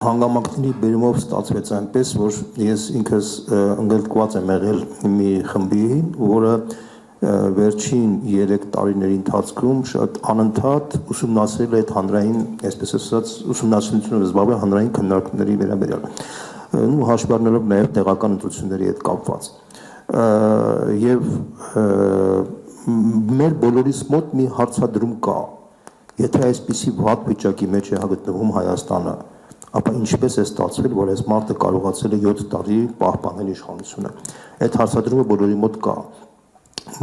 Հանգամանքների բերումով ստացվեց այնպես, որ ես ինքս ընդգրկված եմ եղել մի խմբի, որը վերջին 3 տարիների ընթացքում շատ անընդհատ ուսումնասիրել է այդ հանրային, այսպես ասած, ուսումնասիրությունով զբաղվել հանրային քննարկումների վերաբերյալ։ Ու հաշվի առնելով նաև տեղական ընտրությունների հետ կապված։ Եվ մեր բոլորիս մոտ մի հարցադրում կա, եթե այսպիսի վատ վիճակի մեջ է գտնվում Հայաստանը, ապա ինչպես է ստացվել, որ այս մարդը կարողացել է 7 տարի պահպանել իշխանությունը։ Այդ հարցադրումը բոլորի մոտ կա։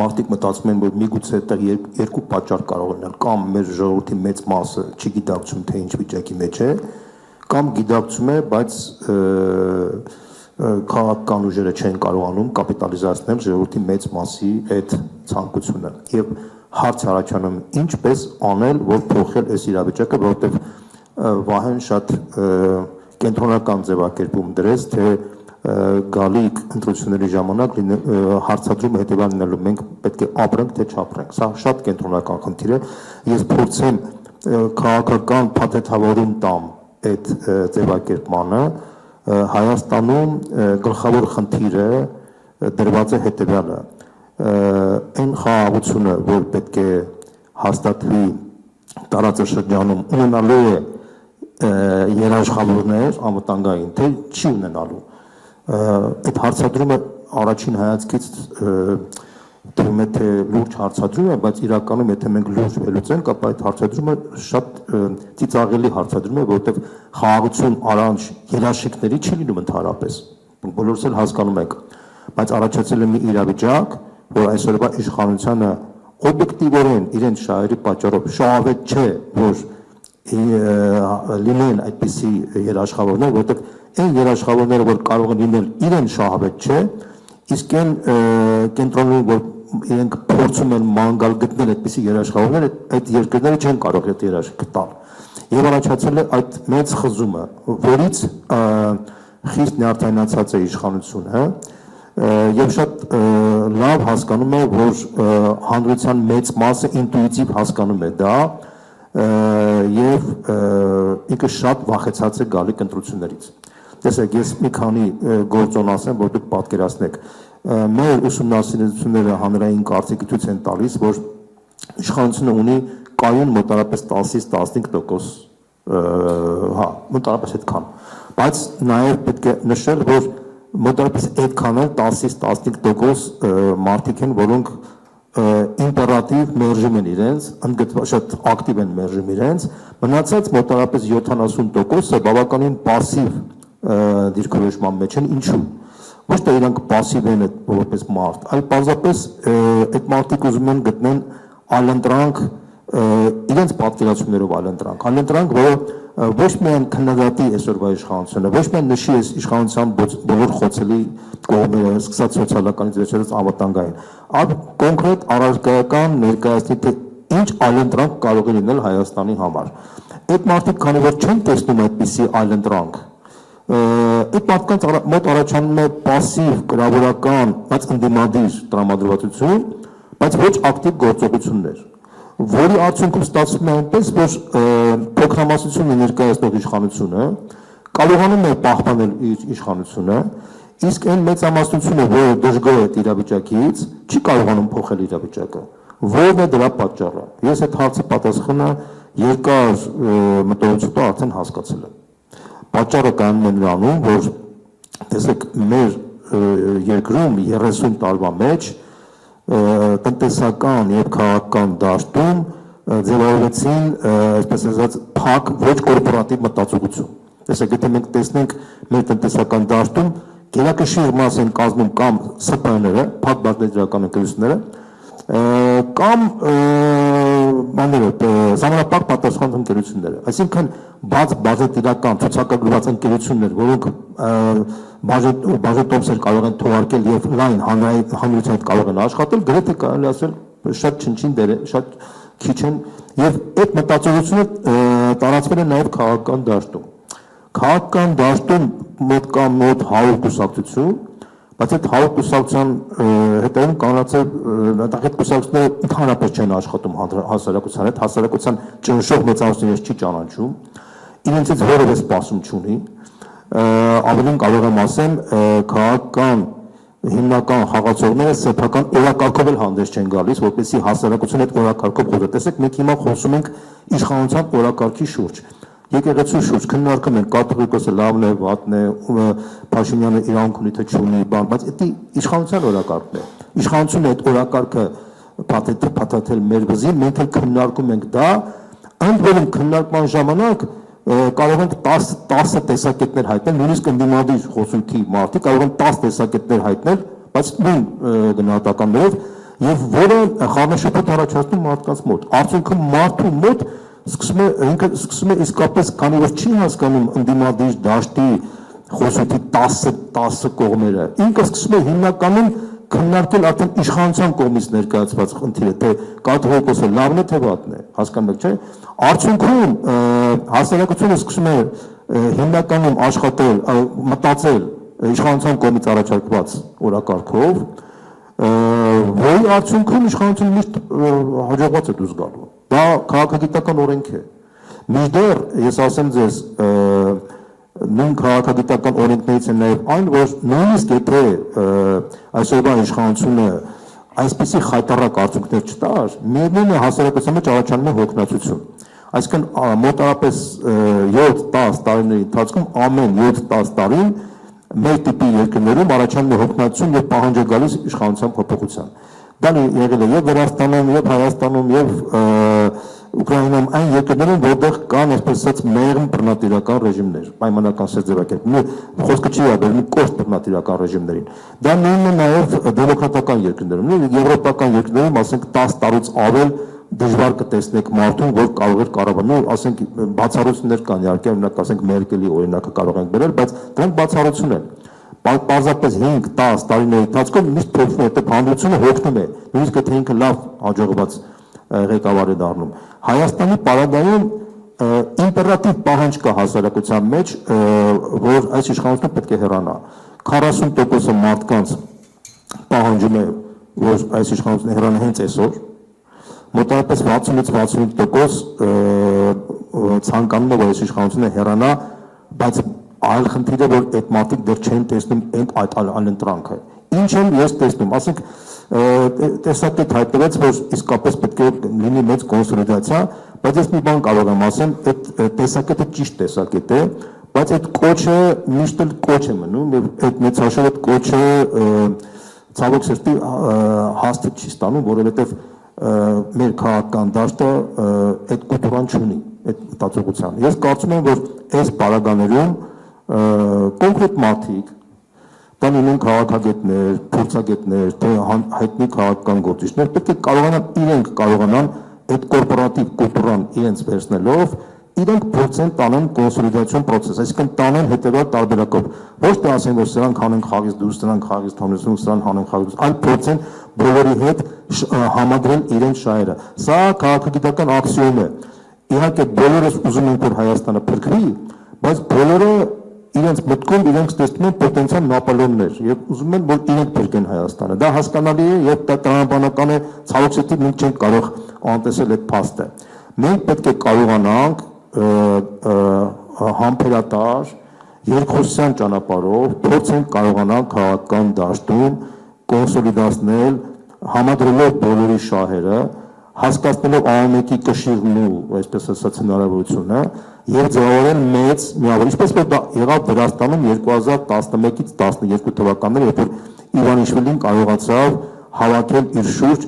Մարդիկ մտածում են, որ միգուցե այդտեղ երկու պատճառ կարող լինել, կամ մեր ժողովրդի մեծ մասը չի գիտակցում, թե ինչ վիճակի մեջ է, կամ գիտակցում է, բայց քաղաքական ուժերը չեն կարողանում կապիտալիզացնել ժողովրդի մեծ մասի այդ ցանկությունը։ Եվ հարց առաջանում, ինչպես անել, որ փոխել այս իրավիճակը, որովհետև Վահեն շատ կենտրոնական ձևակերպում դրեց, թե գալիք ընտրությունների ժամանակ հարցադրումը հետևյալ լինելու, մենք պետք է ապրենք, թե չապրենք։ Սա շատ կենտրոնական խնդիր է։ Ես փորձեմ քաղաքական փաթեթավորում տամ այդ ձևակերպմանը։ Հայաստանում գլխավոր խնդիրը դրված է հետևյալը. այն խաղաղությունը, որ պետք է հաստատվի տարածաշրջանում, ունենալու է երաշխավորներ անվտանգային, թե չի ունենալու։ Այդ հարցադրումը առաջին հայացքից թվում է, թե լուրջ հարցադրում է, բայց իրականում եթե մենք լուրջ վերլուծենք, ապա այդ հարցադրումը շատ ծիծաղելի հարցադրում է, որովհետև խաղաղություն առանց երաշխիքների չի լինում ընդհանրապես։ Բոլորս էլ հասկանում ենք, բայց առաջացել է մի իրավիճակ, որ այսօրվա իշխանությանը օբյեկտիվորեն իրենց շահերի պատճառով շահավետ չէ, որ լինեն այդպիսի երաշխավորներ, որտեղ այն երաշխավորները, որ կարող են լինել, իրեն շահավետ չէ, իսկ այն կենտրոնում, որ իրենք փորձում են ման գալ գտնել այդպիսի երաշխավորներ, այդ երկրները չեն կարող այդ երաշխիքը տալ։ Եվ առաջացել է այդ մեծ խզումը, որից խիստ նյարդայնացած է իշխանությունը, եւ շատ լավ հասկանում է, որ հանրության մեծ մասը ինտուիտիվ հասկանում է դա, եւ ինքը շատ վախեցած է գալիք ընտրություններից։ Տեսեք, ես մի քանի գործոն ասեմ, որ դուք պատկերացնեք։ Մեր ուսումնասիրությունները հանրային կարծիքի ցույց են տալիս, որ իշխանությունը ունի կայուն մոտավորապես 10-ից 15%, հա, մոտավորապես այդքան։ Բայց նաև պետք է նշել, որ մոտավորապես այդքան էլ 10-ից 15% մարդիկ են, որոնք իմպերատիվ մերժում են իրենց, շատ ակտիվ են մերժում իրենց, մնացած մոտավորապես 70%-ը բավականին պասիվ դիրքորոշման մեջ են, ինչու։ Ոչ թե իրանք պասիվ են որպես մարդ, այլ պարզապես այդ մարդիկ ուզում են գտնեն այլընտրանք, իրենց պատկերացումներով այլընտրանք, որը ոչ միայն քննադատի այսօրվա իշխանությունը, ոչ միայն նշի այս իշխանության բոլոր խոցելի կողմերը, սկսած սոցիալականից վերջերս անվտանգային, այլ կոնկրետ առարկայական ներկայացնի, թե ինչ այլընտրանք կարող է լինել Հայաստանի համար։ Այդ մարդիկ, քանի որ չեն տեսնում այդպիսի այլընտրանք, այդ մարդկանց մոտ առաջանում է պասիվ, կրավորական, բայց ընդդիմադիր տրամադրվածություն, բայց ոչ ակտիվ գործողություններ, որի արդյունքում ստացվում է այնպես, որ փոքրամասնությունը ներկայացնող իշխանությունը կարողանում է պահպանել իր իշխանությունը, իսկ այն մեծամասնությունը, որը դժգոհ է իրավիճակից, չի կարողանում փոխել իրավիճակը։ Որն է դրա պատճառը։ Ես այդ հարցի պատասխանը երկար մտորությունով արդեն հասկացել եմ։ Պատճառը կայանում է նրանում, որ տեսեք, մեր երկրում 30 տարվա մեջ տնտեսական եւ քաղաքական դաշտում ձևավորեցին, այսպես ասած, փակ ոչ կորպորատիվ մտածողություն։ Տեսեք, եթե մենք տեսնենք մեր տնտեսական դաշտում գերակշիռ մաս են կազմում կամ ՍՊԸ-ները, փակ բաժնետիրական ընկերությունները, կամ ժամանապակ պատասխան ընկերությունները, այսինքն բաց բաժնետիրական ցուցակագրված ընկերություններ, որոնք բաժետոմսեր կարող են թողարկել եւ լայն հանրության հետ կարող են աշխատել, գրեթե կարելի ասել շատ չնչին դեր է, շատ քիչ են, եւ այդ մտածողությունը տարածվել է նաեւ քաղաքական դաշտում։ Քաղաքական դաշտում մոտ 100 կուսակցություն, բայց այդ 100 կուսակցության հետևում կանացել այդ կուսակցությունները ընդհանրապես չեն աշխատում հասարակության հետ, հասարակության ճնշող մեծամասնությունից չի ճանաչում։ իրենցից որևէ սպասում չունի, ավելին կարող եմ ասեմ, քաղաքական հիմնական խաղացողները սեփական օրակարգով էլ հանդես չեն գալիս, որպեսզի հասարակությունը այդ օրակարգով խոսի։ Տեսեք, մենք հիմա խոսում ենք իշխանության օրակարգի շուրջ։ Եկեղեցու շուրջ քննարկում են կաթողիկոսը լավն է, վատն է, Փաշինյանը իրանք ունի թե չունի, բայց դա իշխանության օրակարգն է։ Իշխանությունը այդ օրակարգը փաթաթել մեր վզին, մենք էլ քննարկում ենք դա, ընդ որում քննարկման ժամանակ կարող ենք 10 տեսակետներ հայտնել, նույնիսկ ընդդիմադիր խոսունքի մարդիկ կարող են 10 տեսակետներ հայտնել, բայց նույն գնահատականներով, եւ որը խառնաշփոթ առաջացնում մարդկանց մոտ։ Արդյունքում մարդու մոտ սկսում է իսկապես, քանի որ չի հասկանում ընդդիմադիր դաշտի խոսունքի 10 կողմերը, ինքը սկսում է հիմնականում քննարկել արդեն իշխանության կողմից ներկայացված խնդիրը, թե կաթողիկոսը լավն է թե վատն է, հասկանում եք, չէ՞։ Արդյունքում հասարակությունը սկսում է հիմնականում աշխատել, մտածել իշխանության կողմից առաջարկված օրակարգով, որի արդյունքում իշխանությունը միշտ հաջողված է դուրս գալու։ Դա քաղաքագիտական օրենք է։ Մինչդեռ ես ասեմ ձեզ, նույն քաղաքագիտական օրենքներից են նաև այն, որ նույնիսկ եթե այսօրվա իշխանությունը այսպիսի խայտառակ արդյունքներ չտար, միևնույն է հասարակության մեջ առաջանում է հոգնածություն։ Այսինքն մոտավորապես 7-10 տարիների ընթացքում ամեն 7-10 տարին մեր տիպի երկրներում առաջանում է հոգնածություն եւ պահանջ է գալիս իշխանության փոփոխության։ Դա եղել է եւ Վրաստանում, եւ Հայաստանում, եւ Ուկրաինայում այն երկրներում, որտեղ կան այսպես ասած մեղմ բռնատիրական ռեժիմներ, պայմանական ձևակերպում, խոսքը չի աբերում կոշտ բռնատիրական ռեժիմներին։ Դա նույնն է նաև դեմոկրատական երկրներում, եվրոպական երկրներում, ասենք 10 տարուց ավել դժվար կտեսնեք մարդուն, որ կարող էր կառավարել, ասենք բացառություններ կան, իհարկե, օրինակ ասենք Մերկելի օրինակը կարող ենք բերել, բայց դրանք բացառություն են։ Պարզապես 5-10 տարիների ընթացքում միշտ փոխվում է, այդ հանրությունը հոգնում է, նույնիսկ եթե ինքը լավ հաջողված ղեկավար է դառնում։ Հայաստանի պարագայում իմպերատիվ պահանջ կա հասարակության մեջ, որ այս իշխանությունը պետք է հեռանա։ 40% մարդկանց պահանջում է, որ այս իշխանությունը հեռանա հենց այսօր։ Մոտավորապես 60-65% ցանկանում է, որ այս իշխանությունը հեռանա, բայց այլ խնդիրը, որ այդ մարդիկ դեռ չեն տեսնում այդ անընտրանքը։ Ինչ են ես տեսնում, ասենք տեսակետ հայտնվեց, որ իսկապես պետք է լինի մեծ կոնսոլիդացիա, բայց ես մի բան կարող եմ ասեմ, այդ տեսակետը ճիշտ տեսակետ է, բայց այդ կոչը միշտ էլ կոչ է մնում, եւ այդ մեծաշար այդ կոչը ցավոք սրտի հաստատ չի ստանում, որովհետեւ մեր քաղաքական դաշտը այդ կուլտուրան չունի, այդ մտածողության։ Ես կարծում եմ, որ այս պարագաներում կոնկրետ մարդիկ, դա լինեն քաղաքագետներ, փորձագետներ, թե հայտնի քաղաքական գործիչներ, պետք է կարողանան այդ կորպորատիվ կուլտուրան իրենց վերցնելով, իրենք փորձեն տանեն կոնսոլիդացիոն process, այսինքն տանեն հետևյալ տարբերակով, ոչ թե ասեն, որ սրանք հանեն խաղից դուրս, սրանք խաղից թողնեցին, սրանք հանեն խաղից դուրս, այլ փորձեն բոլորի հետ համադրել իրենց շահերը։ Սա քաղաքագիտական աքսիոմ է։ Իհարկե բոլորս ուզում ենք, որ Հայաստանը փրկվի, բայց բոլորը իրենց մտքում իրենք տեսնում են պոտենցիալ Նապոլեոններ եւ ուզում են, որ իրենք փրկեն Հայաստանը։ Դա հասկանալի է եւ դա տրամաբանական է, ցավոք սրտի մենք չենք կարող անտեսել այդ փաստը։ Մենք պետք է կարողանանք համբերատար երկխոսության ճանապարհով փորձենք կարողանալ քաղաքական դաշտում կոնսոլիդացնել, համադրելով բոլորի շահերը, հասկացնելով ամենի կշիռն ու այսպես ասած հնարավորությունը եւ ձևավորել մեծ միավոր, ինչպես որ դա եղավ Վրաստանում 2011-ից 12 թվականները, երբ որ Իվանիշվիլին կարողացավ հավաքել իր շուրջ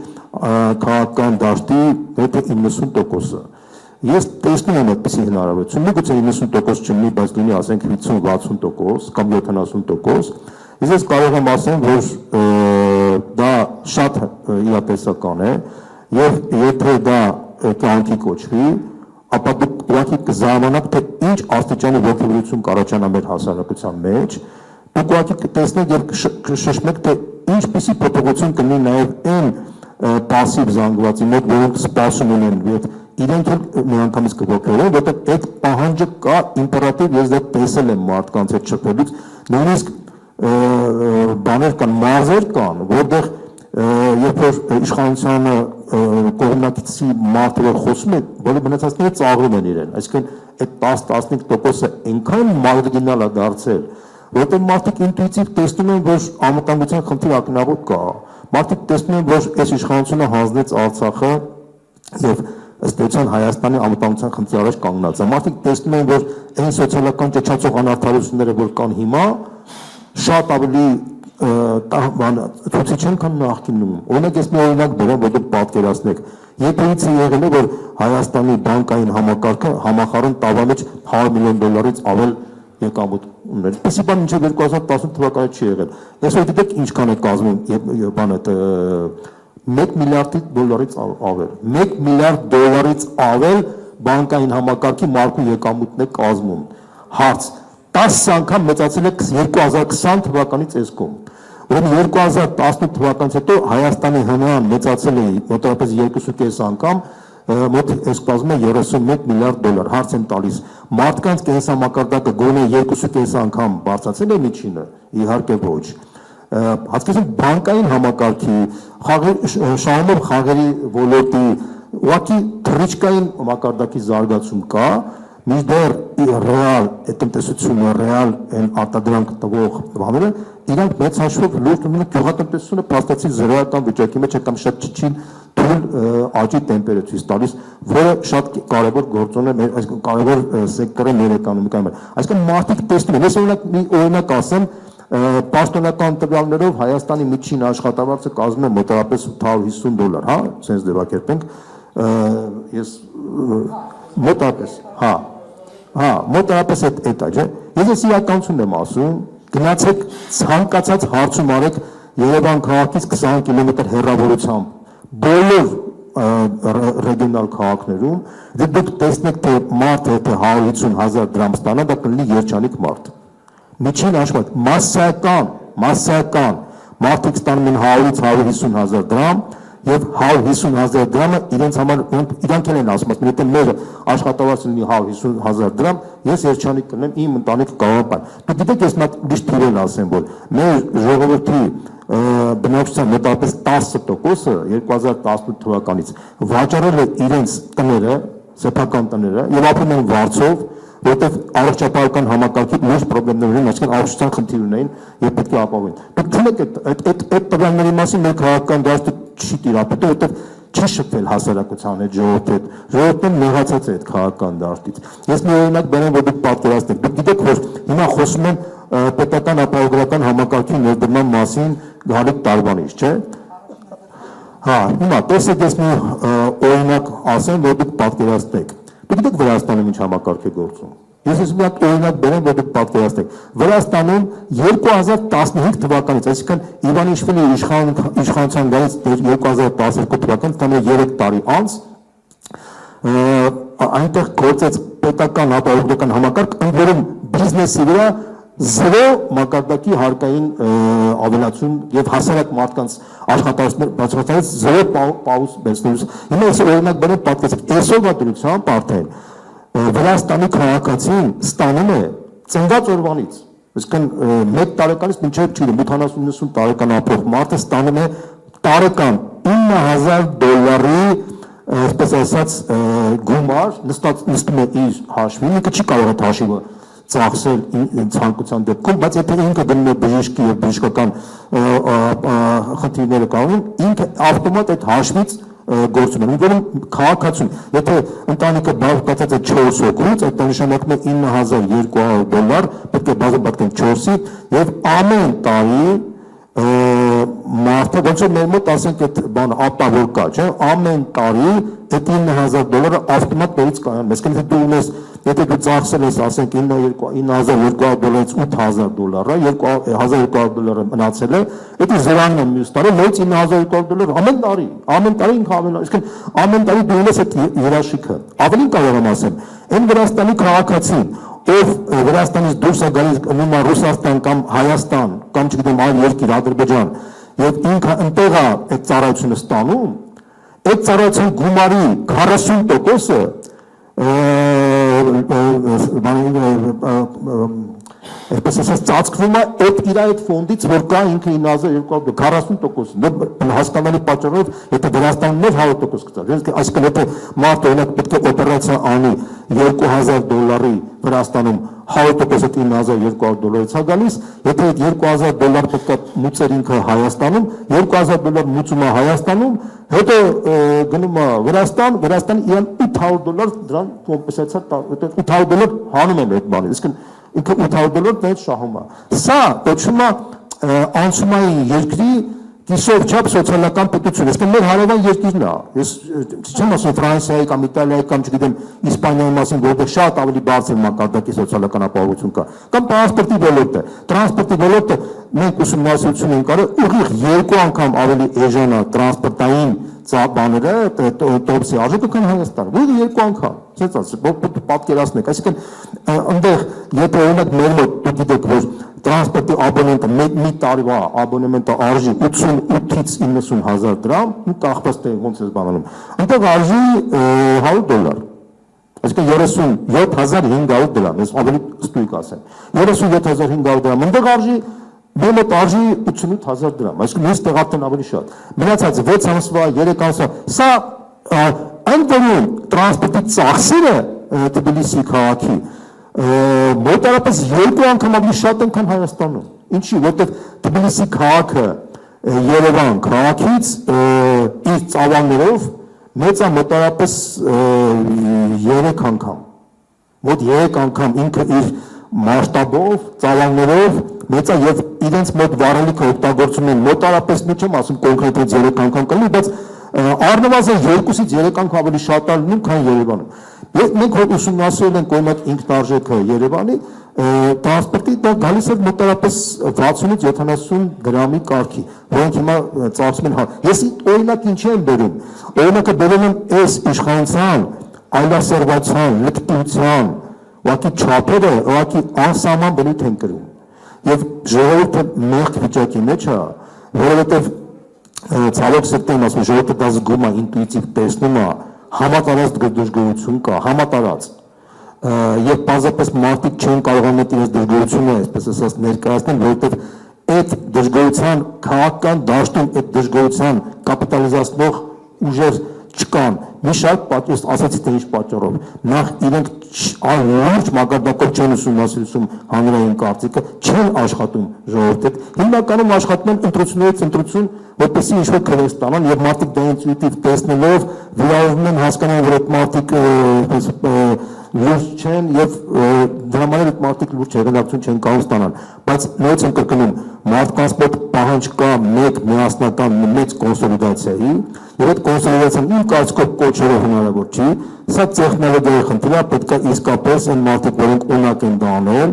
քաղաքական դաշտի մոտ 90%-ը։ Ես տեսնում եմ այդպիսի հնարավորություն, միգուցե 90% չլինի, բայց լինի ասենք 50-60% կամ 70%։ Ես կարող եմ ասեմ, որ դա շատ իրատեսական է եւ եթե դա կյանքի կոչվի, ապա դուք ուղղակի կզամանաք, թե ինչ աստիճանի ողջունություն կառաջանա մեր հասարակության մեջ, դուք ուղղակի կտեսնեք եւ կշշմեք, թե ինչպիսի փոփոխություն կլինի նաեւ այն пассив զանգվածի մոտ, որոնք սպասում ունեն եւ իրենք էլ միանգամից կողքերեն, որտեղ այդ պահանջը կա իմպերատիվ, ես դա տեսել եմ մարդկանց հետ շփվելուց, նույնիսկ բաներ կան, մարզեր կան, որտեղ երբ որ իշխանությանը կողմնակիցի մարդը որ խոսում է, բոլոր մնացածները ծաղրում են իրեն, այսինքն այդ 10-15%-ը այնքան մարգինալ է դարձել, որտեղ մարդիկ ինտուիտիվ տեսնում են, որ անվտանգության խնդիր ակնառու կա, մարդիկ տեսնում են, որ այս իշխանությունը հանձնեց Արցախը եւ ըստ էության Հայաստանի անվտանգության խնդրի առաջ կանգնած է, մարդիկ տեսնում են, որ այն սոցիալական ճճացող անարդարությունները, որ կան հիմա, շատ ավելի ցույց չեն քան նախկինում։ Օրինակ ես մի օրինակ բերեմ, որ դուք պատկերացնեք։ Երբևիցե եղել է, որ Հայաստանի բանկային համակարգը համախառն տավա մեջ $100 միլիոն ավել եկամուտ ուներ։ Այսպիսի բան մինչև 2018 թվականը չի եղել։ Այսօր գիտեք ինչքան է կազմում բանը $1 միլիարդից ավել։ $1 միլիարդ ավել բանկային համակարգի մարդու եկամուտն է կազմում։ Հարց 10 անգամ մեծացել է 2020 թվականից այսքոմ։ Ուրեմն 2018 թվականից հետո Հայաստանի ՀՆԱ-ն մեծացել է մոտավորապես 2.5 անգամ, մոտ այս կազմում է $31 միլիարդ։ Հարց եմ տալիս, մարդկանց կենսամակարդակը գոնե 2.5 անգամ բարձրացել է միջինը, իհարկե ոչ։ Հատկապես բանկային համակարգի, շահումով խաղերի ոլորտի, ուղղակի թռիչքային մակարդակի զարգացում կա, մինչդեռ ռեալ տնտեսությունը, ռեալ այն արտադրանք տվող բաները, իրանք մեծ հաշվով լուրջ ունեն գյուղատնտեսությունը փաստացի զրոյական վիճակի մեջ է կամ շատ չիչին թույլ աճի տեմպերը ցույց տալիս, որը շատ կարևոր գործոն է, այսինքն կարևոր սեկտոր է մեր էկոնոմիկայում։ Այսինքն մարդիկ տեսնում են, ես մի օրինակ ասեմ, պաշտոնական տվյալներով Հայաստանի միջին աշխատավարձը կազմում է մոտավորապես $850, հա, sense ձևակերպենք, ես մոտավորապես, մոտավորապես այդ է, չէ։ Ես իրականությունն եմ ասում, գնացեք ցանկացած հարցում արեք Երևան քաղաքից 20 կիլոմետր հեռավորությամբ բոլոր ռեգիոնալ քաղաքներում, դուք տեսնեք, թե մարդը եթե 150,000 դրամ ստանա, դա կլինի երջանիկ մարդ։ Միջին աշխատանք, մասսայական մարդիկ ստանում են 100-ից 150,000 դրամ եւ 150,000 դրամը իրենց համար իրանք են ասում, եթե մեր աշխատավարձը լինի 150,000 դրամ, ես երջանիկ կլինեմ, իմ ընտանիքը կարող է։ Դուք գիտեք, ես միշտ թիվերն ասեմ, որ մեր ժողովրդի բնակչության մոտավորապես 10%-ը 2018 թվականից վաճառել է իրենց տները, սեփական տները եւ ապրում են վարձով, որտեղ առողջապահական համակարգի լուրջ խնդիրներ ունեն, այսինքն առողջության խնդիր ունեն եւ պետք է ապահովեն։ Դուք ցույց այդ տվյալների մասին մեր քաղաքական դաշտը չի տիրապետել, որտեղ չի շփվել հասարակության հետ, ժողովուրդն նեղացած է այդ քաղաքական դաշտից։ Ես մի օրինակ բերեմ, որ դուք պատկերացնեք։ Դուք գիտեք, որ հիմա խոսում են պետական ապահովագրական համակարգի ներդրման մասին Գալիք Տարբանից, չէ՞։ Հա, հիմա տեսեք, ես մի օրինակ ասեմ, որ դուք պատկերացնեք։ Դուք գիտեք Վրաստանում ինչ համակարգ է գործում։ Ես մի հատ օրինակ բերեմ, որ դուք պատկերացնեք։ Վրաստանում 2015 թվականից, այսինքն Իվանիշվիլի իշխանության գալուց 2012 թվականից, տանը 3 տարի անց, այնտեղ գործեց պետական ապահովագրական համակարգ, ընդ որում բիզնեսի վրա զրո մակարդակի հարկային ավելացում եւ հասարակ մարդկանց աշխատանքներ բացառապես զրո պաուզ բերնելուց։ Հիմա ես օրինակ բերեմ պատկերացրեք, այսօրվա դրությամբ արդեն Վրաստանի քաղաքացին ստանում է ծնված օրվանից, այսինքն 1 տարեկանից մինչև չի 80-90 տարեկան ապրող մարդը ստանում է տարեկան $9,000 այսպես ասած գումար, նստում է իր հաշվին, ինքը չի կարող այդ հաշիվը ծախսել ցանկության դեպքում, բայց եթե ինքը դնում է բժշկի եւ բժշկական խնդիրները կանում, ինքը ավտոմատ այդ հաշվից գործում է։ Ուրեմն քաղաքացուն, եթե ընտանիքը բաղկացած է 4 հոգուց, այդ նշանակում է $9,200, պետք է բազմապատկեն 4-ի եւ ամեն տարի մարդը ոնց որ մեր մոտ ասենք այդ բան ապահով կա, չէ՞, ամեն տարի այդ $9,000 ավտոմատ նորից կայանում։ Այսինքն եթե դու ունես, եթե դու ծախսել ես ասենք $9,200-ից $8,000, $1,200 մնացել է, դա զրահն է մյուս տարի, նորից $9,200 ամեն տարի ինքը ավելա, այսինքն ամեն տարի դու ունես այդ երաշխիքը։ Ավելին կարող եմ ասեմ, այն Վրաստանի քաղաքացին, ով Վրաստանից դուրս է գալիս նույնիսկ Ռուսաստան կամ Հայաստան կամ չգիտեմ այլ երկիր Ադրբեջան եւ ինքը ընտեղ է այդ ծառայությունը ստանում, այդ ծառայության գումարի 40%-ը Այսպես ասած ծածկվում է այդ իր այդ ֆոնդից, որ կա ինքը 9240%, հասկանալի պատճառով, եթե Վրաստանն էր 100% կծար։ Այսինքն եթե մարդը օրինակ պետք է օպերացիա անի $2000 Վրաստանում 100% $9200 է գալիս, եթե այդ $2000 պետք է մուծեր ինքը Հայաստանում, $2000 մուծում է Հայաստանում, հետո գնում է Վրաստան, Վրաստանը իրան $800 դրան կոմպենսացիա $800 հանում են այդ բանը։ Իսկ ինքը $800 դից շահում է։ Սա կոչվում է անցումային երկրի կիսով չափ սոցիալական պետություն, իսկ մեր հարևան երկիրն է։ Ես չեմ ասում Ֆրանսիայի կամ Իտալիայի կամ չգիտեմ Իսպանիայի մասին, որտեղ շատ ավելի բարձր մակարդակի սոցիալական ապահովություն կա, կամ տրանսպորտի ոլորտը։ Տրանսպորտի ոլորտը մենք ուսումնասիրություն ենք արել, ուղիղ 2 անգամ ավելի էժան է տրանսպորտային բաները, տոպսի արժեքը քան Հայաստանը։ Ուղիղ 2 անգամ։ Ցենց ասեմ, պատկերացնեք, այսինքն այնտեղ եթե օրինակ մեր մոտ դուք գիտեք, որ տրանսպորտի աբոնեմենտը մի տարվա աբոնեմենտը արժի 88-ից 90 հազար դրամ, ու կախված թե ոնց է բանանում, այնտեղ արժի $100, այսինքն 37500 դրամ, ես ավելի ստույգ ասեմ, 37500 դրամ, այնտեղ արժի մեր մոտ արժի 88000 դրամ, այսինքն ես տեղատեն ավելի շատ, մնացած 6 ամսվա, 3 ամսվա, սա այն որում տրանսպորտի ծախսերը Թբիլիսի քաղաքի մոտարապես 2 անգամ ավելի շատ են, քան Հայաստանում։ Ինչի, որտեղ Թբիլիսի քաղաքը Երևան քաղաքից իր ծավալներով մեծ է մոտարապես 3 անգամ։ Մոտ 3 անգամ ինքը իր մասշտաբով, ծավալներով մեծ է եւ իրենց մոտ վառելիքը օգտագործում են մոտարապես, մի չեմ ասում կոնկրետ 3 անգամ կլինի, բայց առնվազն 2-ից 3 անգամ ավելի շատ է լինում, քան Երևանում։ Մենք ուսումնասիրել ենք օրինակ ինքնարժեքը Երևանի, տրանսպորտի դա գալիս է մոտարապես 60-ից 70 դրամի կարգի, որոնք հիմա ծախսում են։ Ես օրինակ ինչ եմ բերում, օրինակը բերում եմ այս իշխանության, այլասերվածության, լկտիության, ուղղակի չափերը, ուղղակի անսահման բնույթ են կրում։ Եվ ժողովուրդը մեղք վիճակի մեջ է, որովհետև ցավոք սրտի ասում ժողովուրդը դա զգում է, ինտուիտիվ տեսնում է, համատարած դժգոհություն կա, համատարած։ Եվ պարզապես մարդիկ չեն կարողանում իրենց դժգոհությունը, այսպես ասած, ներկայացնել, որովհետև այդ դժգոհության քաղաքական դաշտում այդ դժգոհության կապիտալիզացնող ուժեր չկան։ Մի շարք պատճառ, ասացի թե ինչ պատճառով։ Նախ իրենք լուրջ մակարդակով չեն ուսումնասիրում հանրային կարծիքը, չեն աշխատում ժողովուրդը։ Հիմնականում աշխատում են ընտրություններից ընտրություն, որպեսզի ինչ-որ քրես ստանան եւ մարդիկ դա ինտուիտիվ տեսնելով վիրավորվում են, հասկանում որ այդ մարդիկ լուրջ չեն եւ դրա համար այդ մարդիկ լուրջ հեղինակություն չեն կարող ստանալ, բայց նույնիսկ են կրկնում մարդկանց մոտ պահանջ կա մեկ միասնական մեծ կոնսոլիդացիայի եւ այդ կոնսոլիդացիան իմ կարծիքով կոչելով հնարավոր չի, սա տեխնոլոգիայի խնդիր է, պետք է իսկապես այն մարդիկ, որոնք ունակ են դա անել,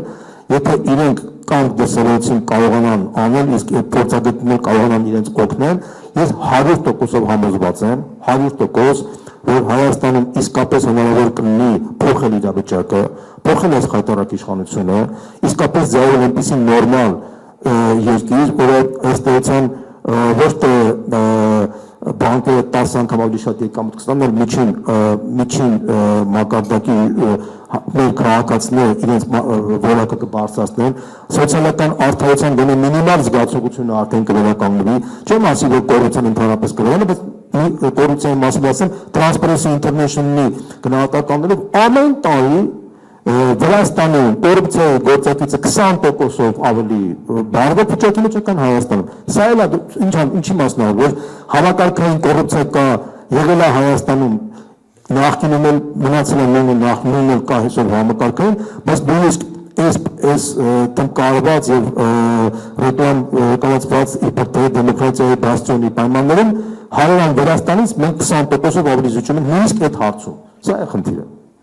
եթե իրենք կան դեսերեցին կարողանան անել, իսկ այդ փորձագետները կարողանան իրենց օգնել, ես 100%-ով համոզված եմ, 100%, որ Հայաստանում իսկապես հնարավոր կլինի փոխել իրավիճակը, փոխել այս խայտարակ իշխանությունը, իսկապես ձայնել այնպիսի նորմալ երկիր, որը ըստ էության ոչ թե բանկերը 10 անգամ ավելի շատ եկամուտ կստանան, միջին մակարդակի մեր քաղաքացիները իրենց որակը կբարձրացնեն, սոցիալական արդարության գոնե մինիմալ զգացողությունը արդեն կվերականգնվի, չեմ ասի, որ կոռուպցիան ընդհանրապես կվերականգնվի, բայց կոռուպցիայի մասին ասեմ, Transparency International-ի գնահատականներով ամեն տարի Վրաստանում կոռուպցիայի գործակիցը 20%-ով ավելի բարդ վիճակի մեջ է, քան Հայաստանում։ Սա էլ ինչի մասն է, որ համակարգային կոռուպցիա կա, եղել է Հայաստանում, նախկինում էլ մնացել է նույնն էլ կա այսօր համակարգային, բայց նույնիսկ այս տնկարված եւ ռեկլամ կանացված իբր դեմոկրատիայի բաստիոնի պայմաններում հարևան Վրաստանից մենք 20%-ով ավելի զիջում ենք նույնիսկ այդ հարցում։ Սա է խնդիրը։